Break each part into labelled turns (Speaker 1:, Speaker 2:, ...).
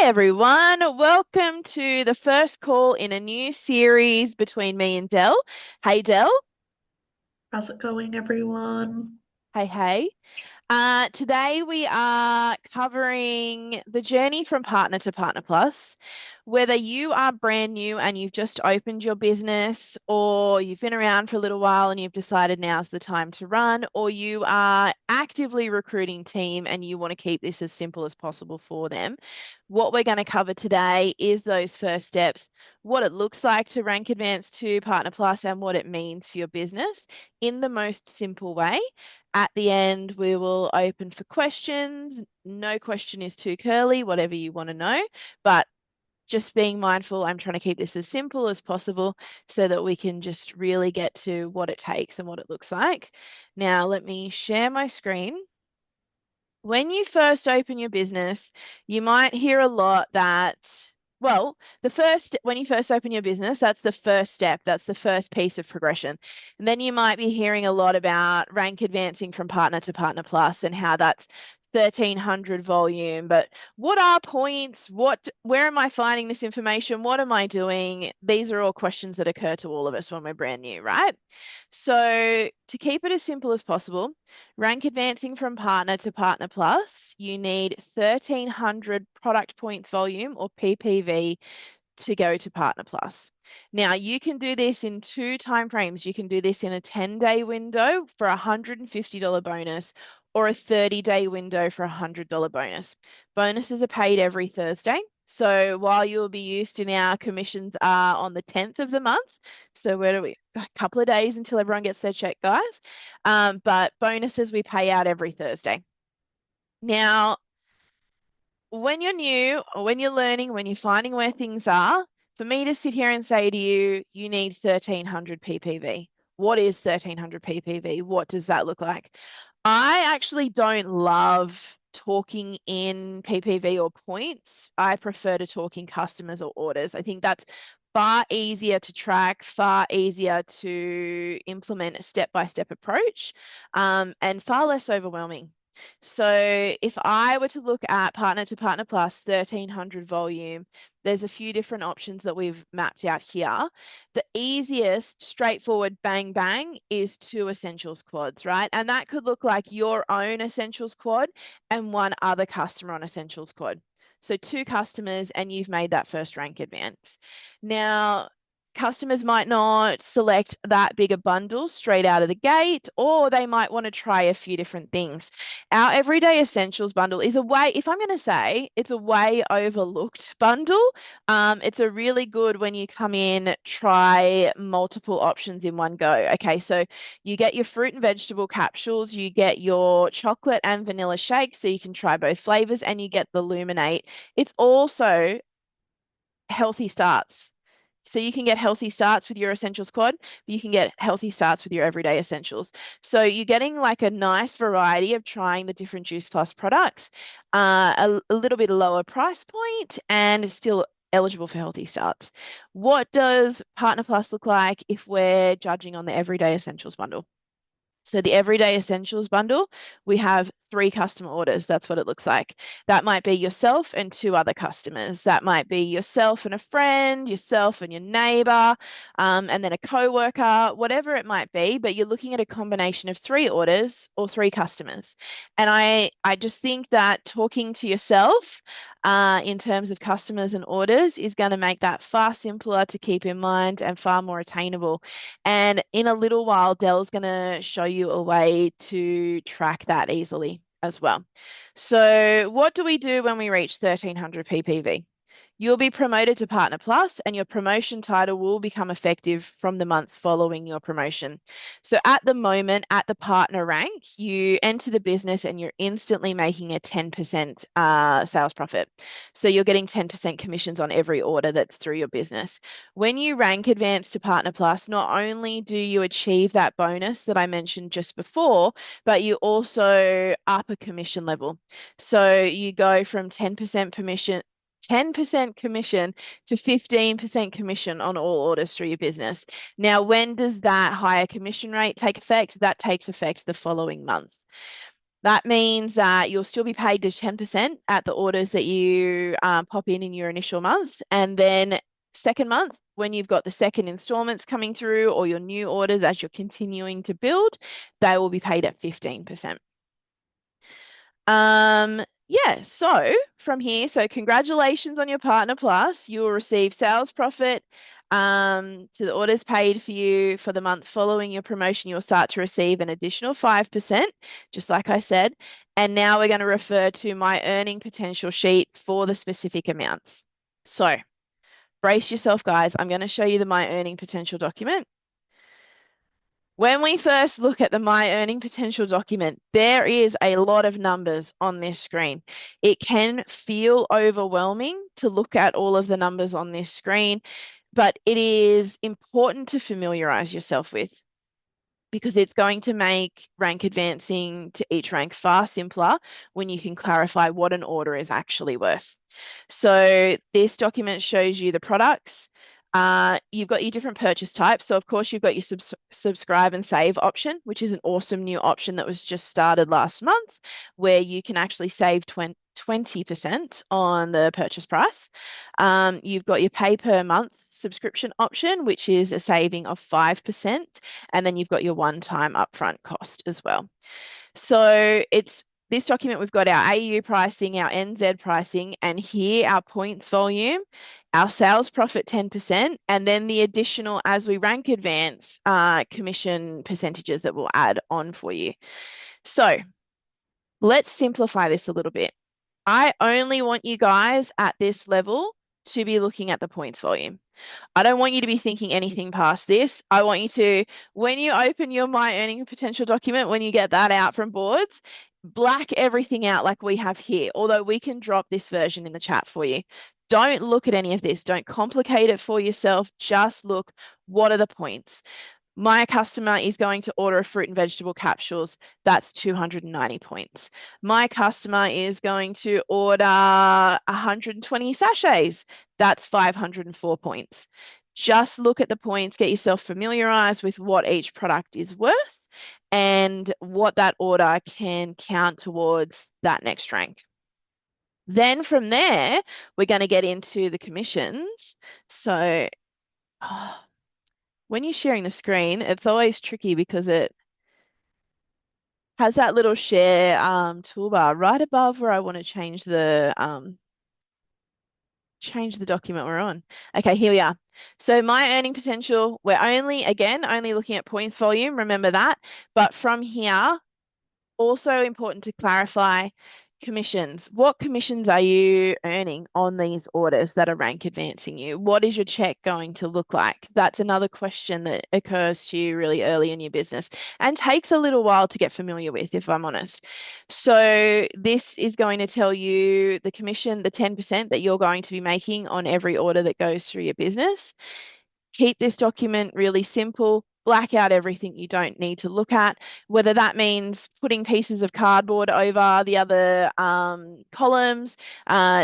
Speaker 1: Hi, everyone. Welcome to the first call in a new series between me and Dell. Hey, Dell.
Speaker 2: How's it going, everyone?
Speaker 1: Hey, hey. Today we are covering the journey from partner to partner plus. Whether you are brand new and you've just opened your business, or you've been around for a little while and you've decided now's the time to run, or you are actively recruiting team and you want to keep this as simple as possible for them, what we're going to cover today is those first steps, what it looks like to rank advance to partner plus, and what it means for your business in the most simple way. At the end, we will open for questions. No question is too curly, whatever you want to know. But just being mindful, I'm trying to keep this as simple as possible so that we can just really get to what it takes and what it looks like. Now, let me share my screen. When you first open your business, you might hear a lot that, well, when you first open your business, that's the first step. That's the first piece of progression. And then you might be hearing a lot about rank advancing from partner to partner plus and how that's 1300 volume. But what are points? Where am I finding this information? What am I doing? These are all questions that occur to all of us when we're brand new, right? So to keep it as simple as possible, rank advancing from partner to partner plus, you need 1300 product points volume or PPV to go to partner plus. Now you can do this in two time frames. You can do this in a 10-day window for a $150 bonus or a 30-day window for a $100 bonus. Bonuses are paid every Thursday. So while you'll be used to now, commissions are on the 10th of the month. So where do we? A couple of days until everyone gets their check, guys. But bonuses we pay out every Thursday. Now, when you're new or when you're learning, when you're finding where things are, for me to sit here and say to you, you need 1300 ppv. What is 1300 ppv? What does that look like? I actually don't love talking in ppv or points. I prefer to talk in customers or orders. I think that's far easier to track, far easier to implement a step-by-step approach, and far less overwhelming. So if I were to look at partner to partner plus 1300 volume, there's a few different options that we've mapped out here. The easiest, straightforward bang bang is two essentials quads, right? And that could look like your own essentials quad and one other customer on essentials quad. So two customers and you've made that first rank advance. Now, customers might not select that bigger bundle straight out of the gate, or they might want to try a few different things. Our everyday essentials bundle is a way, if I'm going to say, it's a way overlooked bundle. It's a really good when you come in, try multiple options in one go. Okay, so you get your fruit and vegetable capsules, you get your chocolate and vanilla shake, so you can try both flavors, and you get the Luminate. It's also healthy starts. So you can get healthy starts with your essentials quad, but you can get healthy starts with your everyday essentials. So you're getting like a nice variety of trying the different Juice Plus products, a little bit lower price point, and still eligible for healthy starts. What does Partner Plus look like if we're judging on the everyday essentials bundle? So the Everyday Essentials bundle, we have three customer orders. That's what it looks like. That might be yourself and two other customers. That might be yourself and a friend, yourself and your neighbor, and then a coworker, whatever it might be. But you're looking at a combination of three orders or three customers. And I just think that talking to yourself in terms of customers and orders is going to make that far simpler to keep in mind and far more attainable. And in a little while, Dell's going to show you a way to track that easily as well. So what do we do when we reach 1300 ppv? You'll be promoted to Partner Plus, and your promotion title will become effective from the month following your promotion. So at the moment, at the partner rank, you enter the business and you're instantly making a 10% sales profit. So you're getting 10% commissions on every order that's through your business. When you rank advance to Partner Plus, not only do you achieve that bonus that I mentioned just before, but you also up a commission level. So you go from 10% commission to 15% commission on all orders through your business. Now, when does that higher commission rate take effect? That takes effect the following month. That means that you'll still be paid to 10% at the orders that you pop in your initial month. And then second month, when you've got the second installments coming through or your new orders as you're continuing to build, they will be paid at 15%. Yeah, so from here, so congratulations on your Partner Plus. You will receive sales profit to the orders paid for you for the month following your promotion. You'll start to receive an additional 5%, just like I said. And now we're going to refer to my earning potential sheet for the specific amounts. So brace yourself, guys. I'm going to show you the my earning potential document. When we first look at the My Earning Potential document, there is a lot of numbers on this screen. It can feel overwhelming to look at all of the numbers on this screen, but it is important to familiarize yourself with because it's going to make rank advancing to each rank far simpler when you can clarify what an order is actually worth. So this document shows you the products. You've got your different purchase types. So of course you've got your subscribe and save option, which is an awesome new option that was just started last month, where you can actually save 20% on the purchase price. You've got your pay per month subscription option, which is a saving of 5%. And then you've got your one-time upfront cost as well. So it's this document, we've got our AU pricing, our NZ pricing, and here our points volume, our sales profit 10%, and then the additional as we rank advance commission percentages that we'll add on for you. So let's simplify this a little bit. I only want you guys at this level to be looking at the points volume. I don't want you to be thinking anything past this. I want you to, when you open your My Earning Potential document, when you get that out from boards, black everything out like we have here, although we can drop this version in the chat for you. Don't look at any of this. Don't complicate it for yourself. Just look, what are the points? My customer is going to order a fruit and vegetable capsules. That's 290 points. My customer is going to order 120 sachets. That's 504 points. Just look at the points, get yourself familiarized with what each product is worth and what that order can count towards that next rank. Then from there, we're going to get into the commissions. So, when you're sharing the screen, it's always tricky because it has that little share toolbar right above where I want to change the document we're on. Okay, here we are. So my earning potential, we're only looking at points volume, remember that. But from here, also important to clarify commissions. What commissions are you earning on these orders that are rank advancing you? What is your check going to look like? That's another question that occurs to you really early in your business and takes a little while to get familiar with, if I'm honest. So this is going to tell you the commission, the 10% that you're going to be making on every order that goes through your business. Keep this document really simple. Black out everything you don't need to look at, whether that means putting pieces of cardboard over the other columns,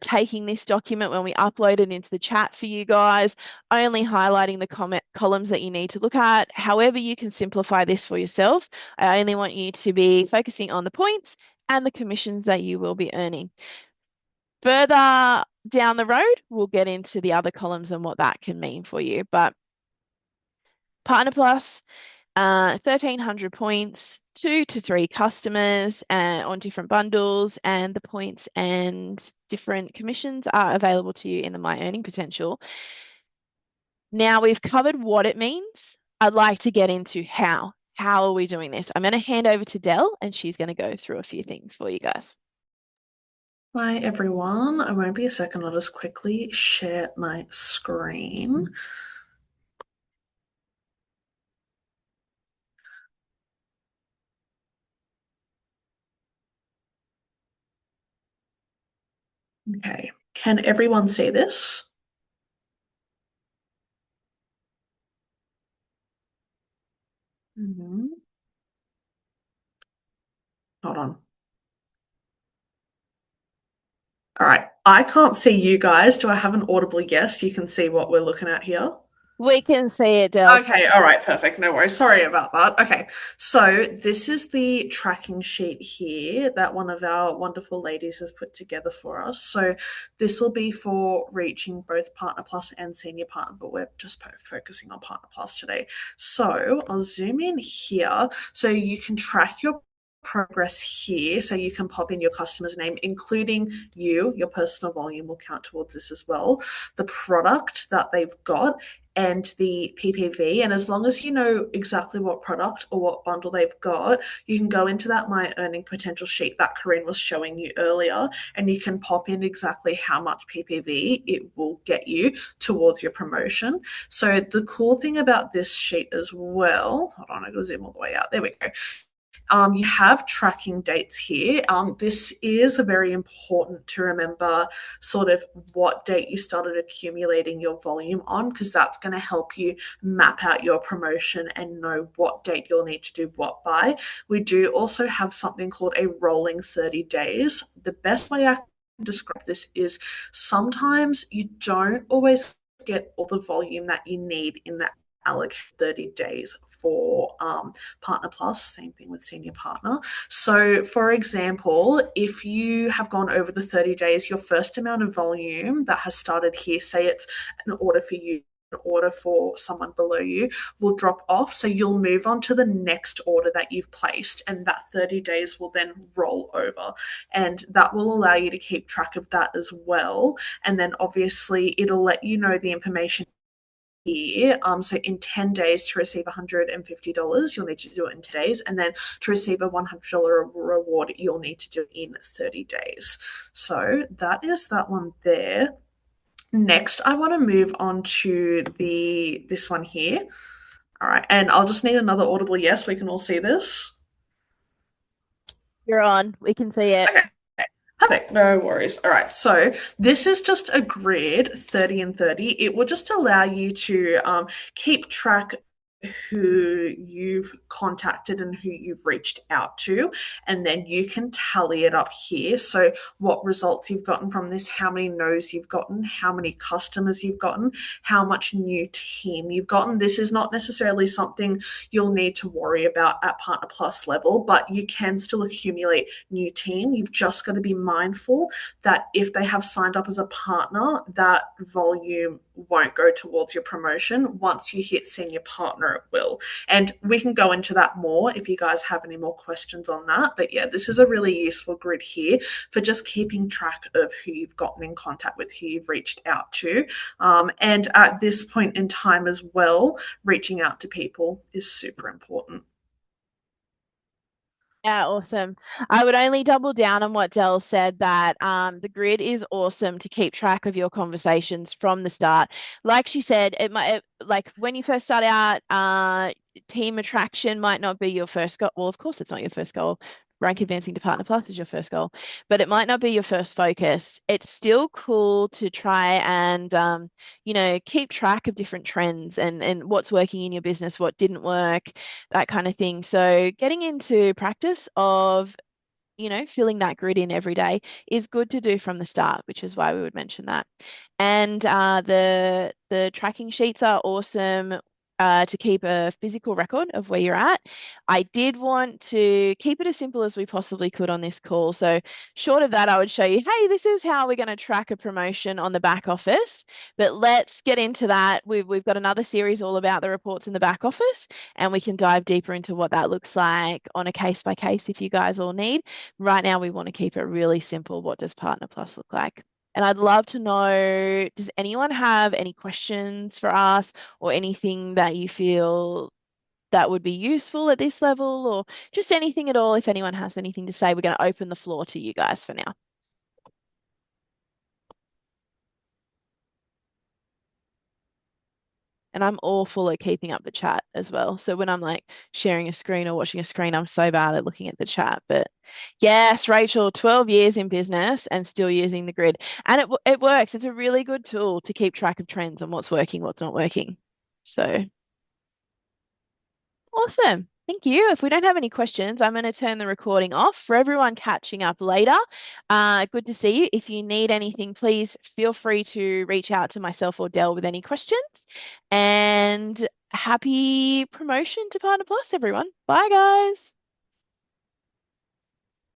Speaker 1: taking this document when we upload it into the chat for you guys, only highlighting the columns that you need to look at. However you can simplify this for yourself. I only want you to be focusing on the points and the commissions that you will be earning. Further down the road, we'll get into the other columns and what that can mean for you. But Partner Plus, 1,300 points, 2 to 3 customers on different bundles, and the points and different commissions are available to you in the My Earning Potential. Now we've covered what it means. I'd like to get into how. How are we doing this? I'm going to hand over to Dell and she's going to go through a few things for you guys.
Speaker 2: Hi everyone, I won't be a second, I'll just quickly share my screen. Okay, can everyone see this? Hold on. All right, I can't see you guys. Do I have an audible yes? You can see what we're looking at here.
Speaker 1: We can see it, Del.
Speaker 2: Okay, all right, perfect. No worries. Sorry about that. Okay, so this is the tracking sheet here that one of our wonderful ladies has put together for us. So this will be for reaching both Partner Plus and Senior Partner, but we're just focusing on Partner Plus today. So I'll zoom in here so you can track your progress here. So you can pop in your customer's name, including you, your personal volume will count towards this as well, the product that they've got and the PPV. And as long as you know exactly what product or what bundle they've got, you can go into that My Earning Potential sheet that Corinne was showing you earlier, and you can pop in exactly how much PPV it will get you towards your promotion. So the cool thing about this sheet as well, hold on, I gotta zoom all the way out. There we go. You have tracking dates here. This is very important to remember sort of what date you started accumulating your volume on, because that's going to help you map out your promotion and know what date you'll need to do what by. We do also have something called a rolling 30 days. The best way I can describe this is sometimes you don't always get all the volume that you need in that allocated 30 days for Partner Plus, same thing with Senior Partner. So, for example, if you have gone over the 30 days, your first amount of volume that has started here, say it's an order for you, an order for someone below you, will drop off. So you'll move on to the next order that you've placed, and that 30 days will then roll over. And that will allow you to keep track of that as well. And then obviously, it'll let you know the information year. So in 10 days to receive $150, you'll need to do it in 10 days. And then to receive a $100 reward, you'll need to do it in 30 days. So that is that one there. Next, I want to move on to this one here. All right, and I'll just need another audible yes. We can all see this.
Speaker 1: You're on. We can see it.
Speaker 2: Okay. Perfect, no worries. All right, so this is just a grid 30 and 30. It will just allow you to keep track who you've contacted and who you've reached out to, and then you can tally it up here. So what results you've gotten from this, how many no's you've gotten, how many customers you've gotten, how much new team you've gotten. This is not necessarily something you'll need to worry about at Partner Plus level, but you can still accumulate new team. You've just got to be mindful that if they have signed up as a partner, that volume won't go towards your promotion. Once you hit Senior Partner, it will. And we can go into that more if you guys have any more questions on that. But yeah, this is a really useful grid here for just keeping track of who you've gotten in contact with, who you've reached out to. And at this point in time as well, reaching out to people is super important.
Speaker 1: Yeah, awesome. I would only double down on what Dell said that the grid is awesome to keep track of your conversations from the start. Like she said, like when you first start out, team attraction might not be your first goal. Well, of course, it's not your first goal. Rank advancing to Partner Plus is your first goal, but it might not be your first focus. It's still cool to try and keep track of different trends and what's working in your business, what didn't work, that kind of thing. So getting into practice of, filling that grid in every day is good to do from the start, which is why we would mention that. And the tracking sheets are awesome. To keep a physical record of where you're at. I did want to keep it as simple as we possibly could on this call. So, short of that, I would show you, hey, this is how we're going to track a promotion on the back office. But let's get into that. We've got another series all about the reports in the back office, and we can dive deeper into what that looks like on a case by case if you guys all need. Right now, we want to keep it really simple. What does Partner Plus look like? And I'd love to know, does anyone have any questions for us or anything that you feel that would be useful at this level or just anything at all? If anyone has anything to say, we're going to open the floor to you guys for now. And I'm awful at keeping up the chat as well. So when I'm like sharing a screen or watching a screen, I'm so bad at looking at the chat. But yes, Rachel, 12 years in business and still using the grid. And it works. It's a really good tool to keep track of trends and what's working, what's not working. So awesome. Thank you. If we don't have any questions, I'm going to turn the recording off. For everyone catching up later, good to see you. If you need anything, please feel free to reach out to myself or Dell with any questions. And happy promotion to Partner Plus, everyone. Bye, guys.